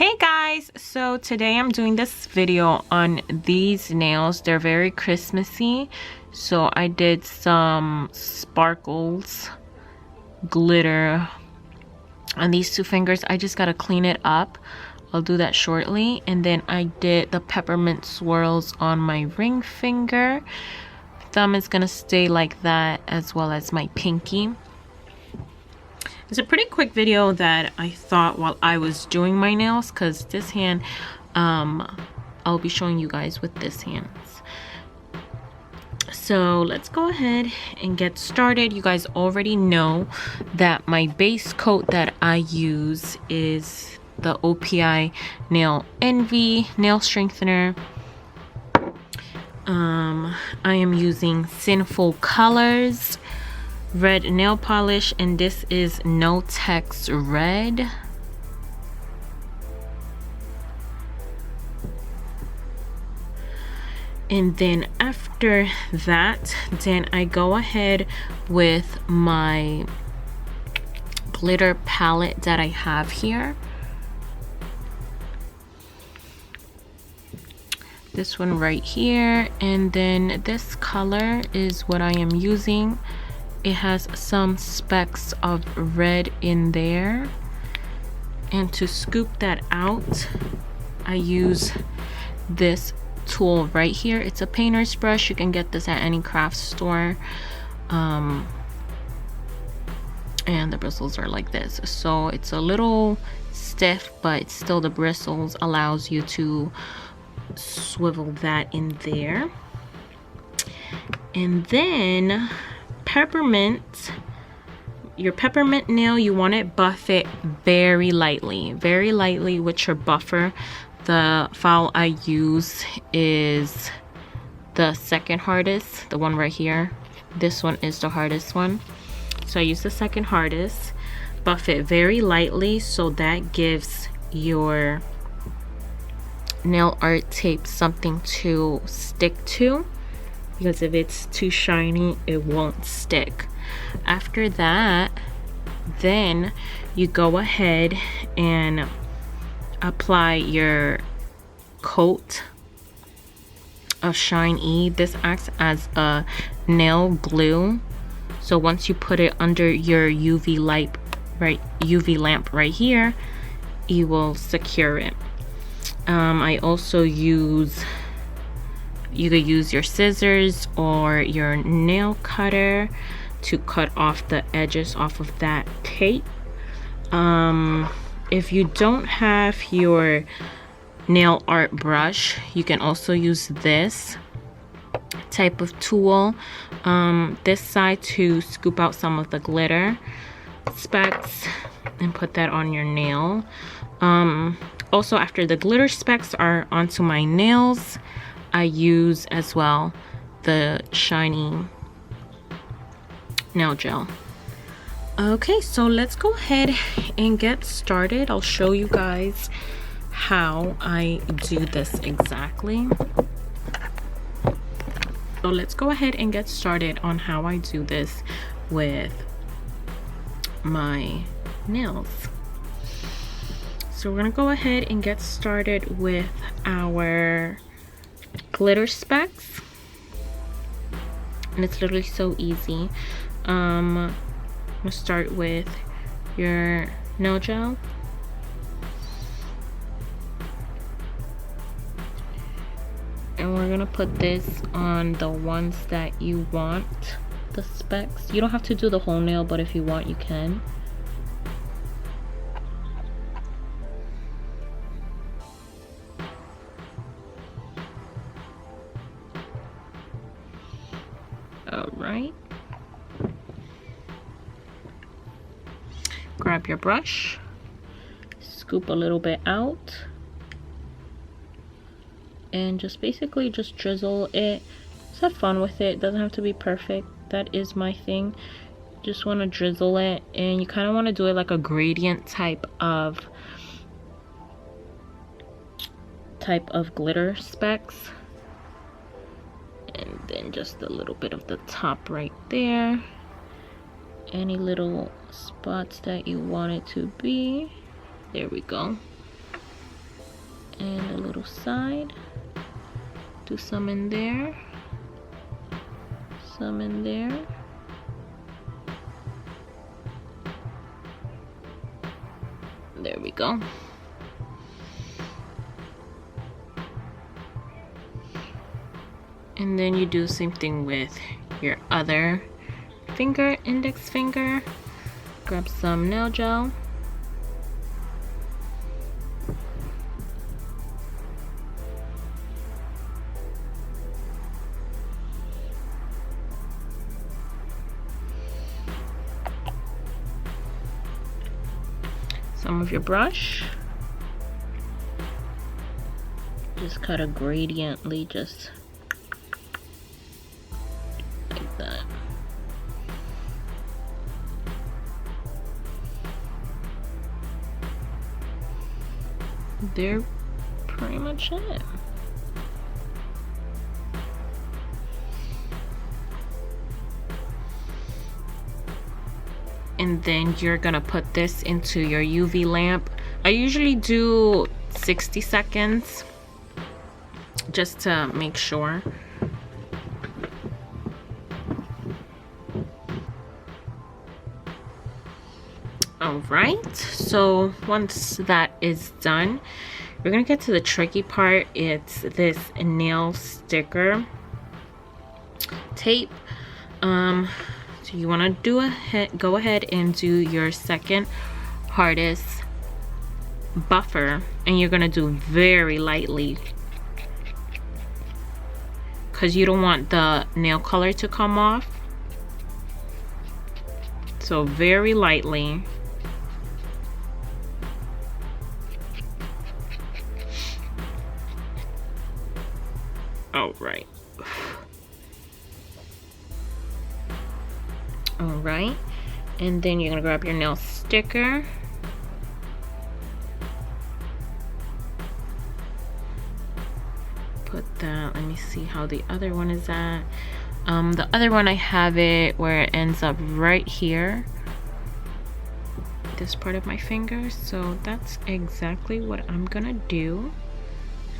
Hey guys, so today I'm doing this video on these nails. They're very Christmassy, so I did some sparkles glitter on these two fingers. I just gotta clean it up. I'll do that shortly. And then I did the peppermint swirls on my ring finger. Thumb is gonna stay like that, as well as my pinky. It's a pretty quick video that I thought while I was doing my nails, because this hand, I'll be showing you guys with this hand. So let's go ahead and get started. You guys already know that my base coat that I use is the OPI Nail Envy Nail Strengthener. I am using Sinful Colors red nail polish, and this is No Text Red. And then after that, then I go ahead with my glitter palette that I have here. This one right here, and then this color is what I am using. It has some specks of red in there, and to scoop that out, I use this tool right here. It's a painter's brush. You can get this at any craft store, and the bristles are like this, so it's a little stiff, but still the bristles allows you to swivel that in there. And then your peppermint nail, you want to buff it very lightly with your buffer. The file I use is the second hardest, the one right here. This one is the hardest one, so I use the second hardest. Buff it very lightly so that gives your nail art tape something to stick to, because if it's too shiny it won't stick. After that, then you go ahead and apply your coat of Shine E. This acts as a nail glue, so once you put it under your UV lamp right here, you will secure it. I also use, you could use your scissors or your nail cutter to cut off the edges off of that tape. If you don't have your nail art brush, you can also use this type of tool, this side, to scoop out some of the glitter specks and put that on your nail. Also, after the glitter specks are onto my nails, I use as well the shiny nail gel. Okay, so let's go ahead and get started. I'll show you guys how I do this exactly. So let's go ahead and get started on how I do this with my nails. So we're gonna go ahead and get started with our glitter specks, and it's literally so easy. I'm gonna start with your nail gel. And we're gonna put this on the ones that you want the specks. You don't have to do the whole nail, but if you want, you can. Alright. Grab your brush, scoop a little bit out, and just basically just drizzle it. Just have fun with it. Doesn't have to be perfect. That is my thing. Just want to drizzle it, and you kind of want to do it like a gradient type of glitter specks. And then just a little bit of the top right there. Any little spots that you want it to be. There we go. and a little side. Do some in there, some in there. There we go. And then you do the same thing with your other finger, index finger. Grab some nail gel. Some of your brush. Just cut a gradiently, just like that. They're pretty much it. And then you're gonna put this into your UV lamp. I usually do 60 seconds just to make sure. All right, so once that is done, we're gonna get to the tricky part. It's this nail sticker tape. So you want to go ahead and do your second hardest buffer, and you're gonna do very lightly because you don't want the nail color to come off. So very lightly. All right. All right, and then you're gonna grab your nail sticker. Put that, let me see how the other one is at. The other one, I have it where it ends up right here, this part of my finger. So that's exactly what I'm gonna do.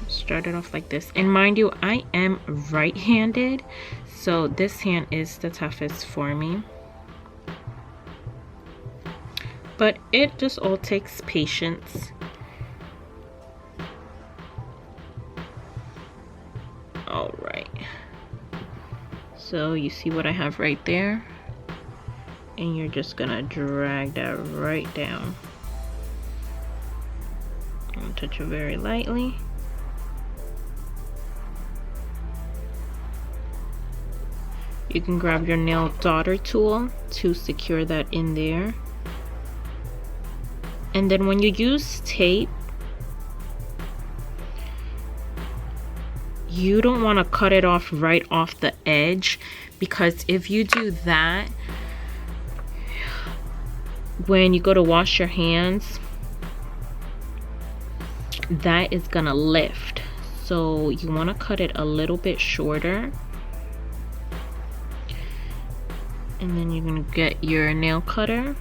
Start it off like this, and mind you, I am right-handed, so this hand is the toughest for me. But it just all takes patience. All right. So you see what I have right there? And you're just gonna drag that right down. I'm gonna touch it very lightly. You can grab your nail daughter tool to secure that in there. And then when you use tape, you don't want to cut it off right off the edge, because if you do that, when you go to wash your hands, that is gonna lift. So you want to cut it a little bit shorter. And then you're gonna get your nail cutter.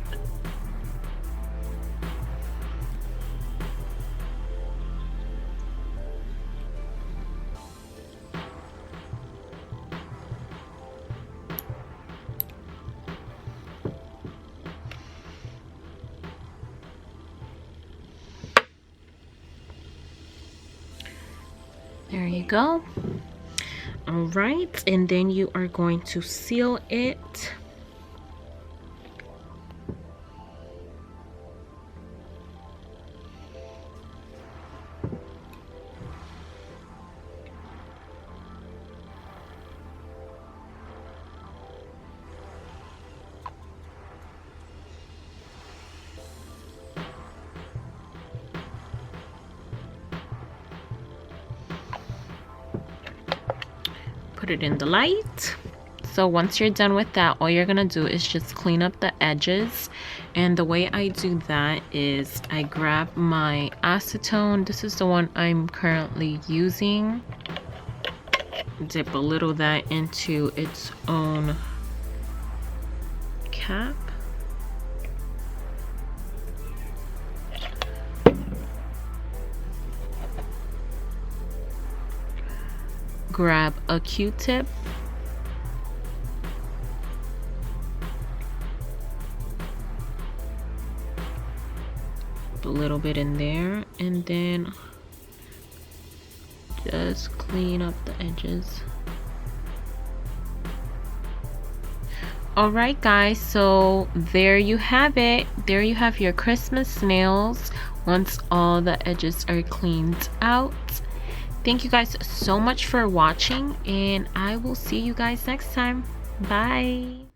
There you go. All right, and then you are going to seal it. Put it in the light. So once you're done with that, all you're gonna do is just clean up the edges. And the way I do that is I grab my acetone. This is the one I'm currently using. Dip a little of that into its own cap. grab a Q-tip, a little bit in there, and then just clean up the edges. Alright guys, so there you have it. There you have your Christmas nails once all the edges are cleaned out. Thank you guys so much for watching, and I will see you guys next time. Bye.